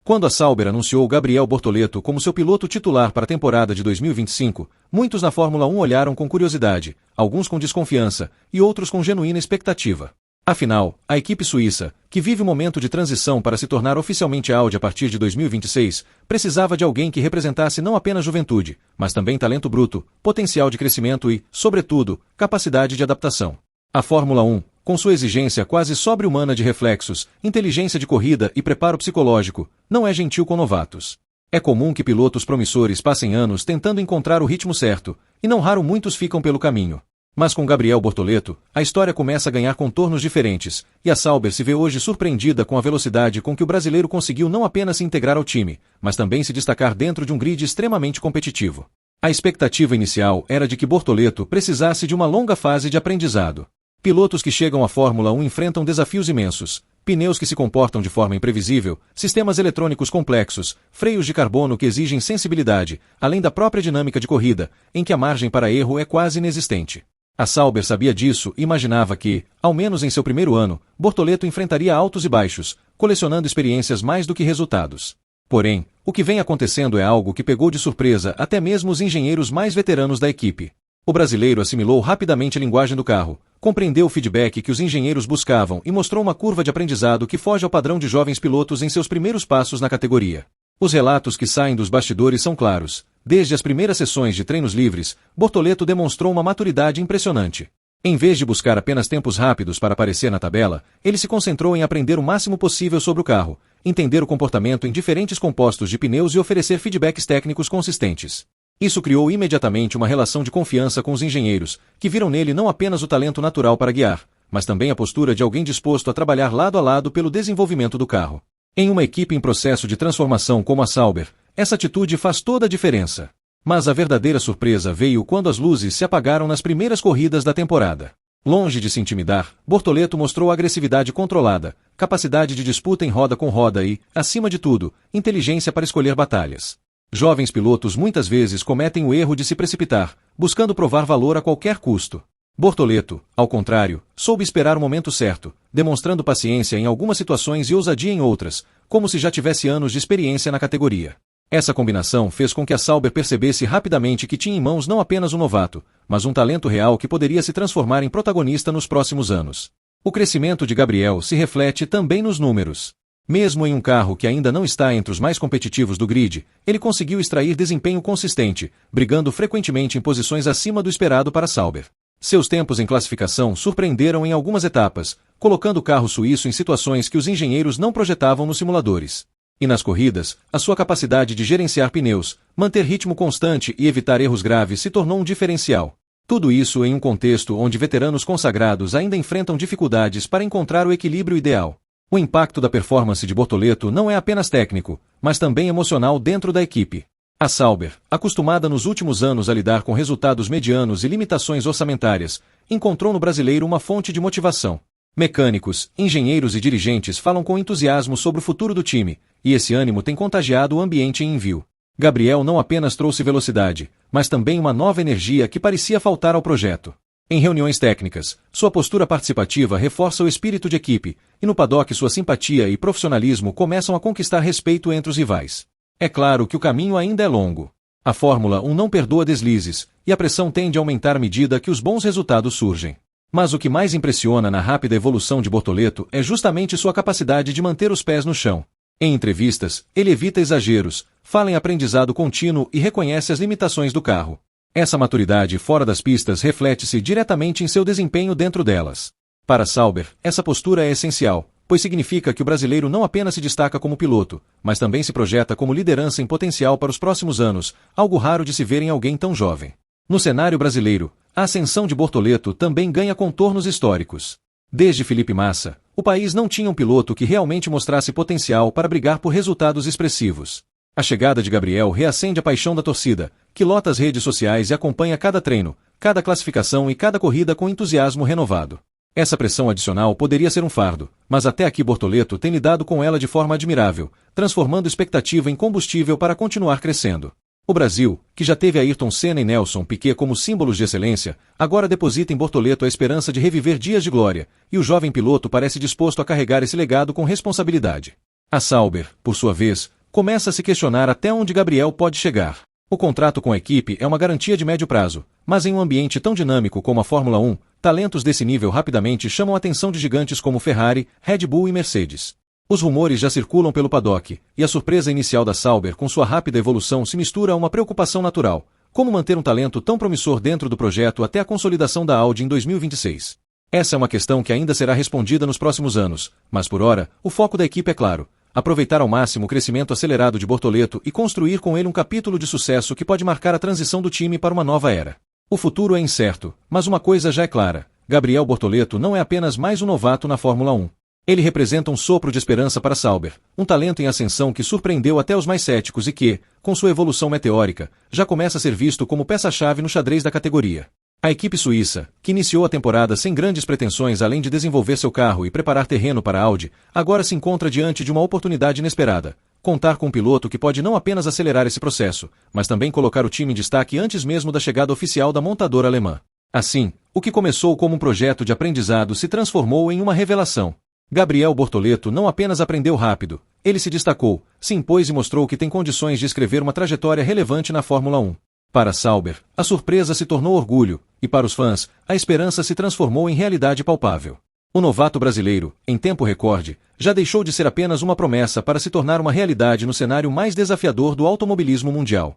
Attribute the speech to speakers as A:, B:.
A: Quando a Sauber anunciou Gabriel Bortoleto como seu piloto titular para a temporada de 2025, muitos na Fórmula 1 olharam com curiosidade, alguns com desconfiança e outros com genuína expectativa. Afinal, a equipe suíça, que vive um momento de transição para se tornar oficialmente Audi a partir de 2026, precisava de alguém que representasse não apenas juventude, mas também talento bruto, potencial de crescimento e, sobretudo, capacidade de adaptação. A Fórmula 1, com sua exigência quase sobre-humana de reflexos, inteligência de corrida e preparo psicológico, não é gentil com novatos. É comum que pilotos promissores passem anos tentando encontrar o ritmo certo, e não raro muitos ficam pelo caminho. Mas com Gabriel Bortoleto, a história começa a ganhar contornos diferentes, e a Sauber se vê hoje surpreendida com a velocidade com que o brasileiro conseguiu não apenas se integrar ao time, mas também se destacar dentro de um grid extremamente competitivo. A expectativa inicial era de que Bortoleto precisasse de uma longa fase de aprendizado. Pilotos que chegam à Fórmula 1 enfrentam desafios imensos, pneus que se comportam de forma imprevisível, sistemas eletrônicos complexos, freios de carbono que exigem sensibilidade, além da própria dinâmica de corrida, em que a margem para erro é quase inexistente. A Sauber sabia disso e imaginava que, ao menos em seu primeiro ano, Bortoleto enfrentaria altos e baixos, colecionando experiências mais do que resultados. Porém, o que vem acontecendo é algo que pegou de surpresa até mesmo os engenheiros mais veteranos da equipe. O brasileiro assimilou rapidamente a linguagem do carro, compreendeu o feedback que os engenheiros buscavam e mostrou uma curva de aprendizado que foge ao padrão de jovens pilotos em seus primeiros passos na categoria. Os relatos que saem dos bastidores são claros. Desde as primeiras sessões de treinos livres, Bortoleto demonstrou uma maturidade impressionante. Em vez de buscar apenas tempos rápidos para aparecer na tabela, ele se concentrou em aprender o máximo possível sobre o carro, entender o comportamento em diferentes compostos de pneus e oferecer feedbacks técnicos consistentes. Isso criou imediatamente uma relação de confiança com os engenheiros, que viram nele não apenas o talento natural para guiar, mas também a postura de alguém disposto a trabalhar lado a lado pelo desenvolvimento do carro. Em uma equipe em processo de transformação como a Sauber, essa atitude faz toda a diferença. Mas a verdadeira surpresa veio quando as luzes se apagaram nas primeiras corridas da temporada. Longe de se intimidar, Bortoleto mostrou agressividade controlada, capacidade de disputa em roda com roda e, acima de tudo, inteligência para escolher batalhas. Jovens pilotos muitas vezes cometem o erro de se precipitar, buscando provar valor a qualquer custo. Bortoleto, ao contrário, soube esperar o momento certo, demonstrando paciência em algumas situações e ousadia em outras, como se já tivesse anos de experiência na categoria. Essa combinação fez com que a Sauber percebesse rapidamente que tinha em mãos não apenas um novato, mas um talento real que poderia se transformar em protagonista nos próximos anos. O crescimento de Gabriel se reflete também nos números. Mesmo em um carro que ainda não está entre os mais competitivos do grid, ele conseguiu extrair desempenho consistente, brigando frequentemente em posições acima do esperado para a Sauber. Seus tempos em classificação surpreenderam em algumas etapas, colocando o carro suíço em situações que os engenheiros não projetavam nos simuladores. E nas corridas, a sua capacidade de gerenciar pneus, manter ritmo constante e evitar erros graves se tornou um diferencial. Tudo isso em um contexto onde veteranos consagrados ainda enfrentam dificuldades para encontrar o equilíbrio ideal. O impacto da performance de Bortoleto não é apenas técnico, mas também emocional dentro da equipe. A Sauber, acostumada nos últimos anos a lidar com resultados medianos e limitações orçamentárias, encontrou no brasileiro uma fonte de motivação. Mecânicos, engenheiros e dirigentes falam com entusiasmo sobre o futuro do time, e esse ânimo tem contagiado o ambiente em envio. Gabriel não apenas trouxe velocidade, mas também uma nova energia que parecia faltar ao projeto. Em reuniões técnicas, sua postura participativa reforça o espírito de equipe, e no paddock sua simpatia e profissionalismo começam a conquistar respeito entre os rivais. É claro que o caminho ainda é longo. A Fórmula 1 não perdoa deslizes, e a pressão tende a aumentar à medida que os bons resultados surgem. Mas o que mais impressiona na rápida evolução de Bortoleto é justamente sua capacidade de manter os pés no chão. Em entrevistas, ele evita exageros, fala em aprendizado contínuo e reconhece as limitações do carro. Essa maturidade fora das pistas reflete-se diretamente em seu desempenho dentro delas. Para Sauber, essa postura é essencial, pois significa que o brasileiro não apenas se destaca como piloto, mas também se projeta como liderança em potencial para os próximos anos, algo raro de se ver em alguém tão jovem. No cenário brasileiro, a ascensão de Bortoleto também ganha contornos históricos. Desde Felipe Massa, o país não tinha um piloto que realmente mostrasse potencial para brigar por resultados expressivos. A chegada de Gabriel reacende a paixão da torcida, que lota as redes sociais e acompanha cada treino, cada classificação e cada corrida com entusiasmo renovado. Essa pressão adicional poderia ser um fardo, mas até aqui Bortoleto tem lidado com ela de forma admirável, transformando expectativa em combustível para continuar crescendo. O Brasil, que já teve Ayrton Senna e Nelson Piquet como símbolos de excelência, agora deposita em Bortoleto a esperança de reviver dias de glória, e o jovem piloto parece disposto a carregar esse legado com responsabilidade. A Sauber, por sua vez, começa a se questionar até onde Gabriel pode chegar. O contrato com a equipe é uma garantia de médio prazo, mas em um ambiente tão dinâmico como a Fórmula 1, talentos desse nível rapidamente chamam a atenção de gigantes como Ferrari, Red Bull e Mercedes. Os rumores já circulam pelo paddock, e a surpresa inicial da Sauber com sua rápida evolução se mistura a uma preocupação natural: como manter um talento tão promissor dentro do projeto até a consolidação da Audi em 2026? Essa é uma questão que ainda será respondida nos próximos anos, mas por ora, o foco da equipe é claro: aproveitar ao máximo o crescimento acelerado de Bortoleto e construir com ele um capítulo de sucesso que pode marcar a transição do time para uma nova era. O futuro é incerto, mas uma coisa já é clara: Gabriel Bortoleto não é apenas mais um novato na Fórmula 1. Ele representa um sopro de esperança para Sauber, um talento em ascensão que surpreendeu até os mais céticos e que, com sua evolução meteórica, já começa a ser visto como peça-chave no xadrez da categoria. A equipe suíça, que iniciou a temporada sem grandes pretensões além de desenvolver seu carro e preparar terreno para a Audi, agora se encontra diante de uma oportunidade inesperada: contar com um piloto que pode não apenas acelerar esse processo, mas também colocar o time em destaque antes mesmo da chegada oficial da montadora alemã. Assim, o que começou como um projeto de aprendizado se transformou em uma revelação. Gabriel Bortoleto não apenas aprendeu rápido, ele se destacou, se impôs e mostrou que tem condições de escrever uma trajetória relevante na Fórmula 1. Para Sauber, a surpresa se tornou orgulho, e para os fãs, a esperança se transformou em realidade palpável. O novato brasileiro, em tempo recorde, já deixou de ser apenas uma promessa para se tornar uma realidade no cenário mais desafiador do automobilismo mundial.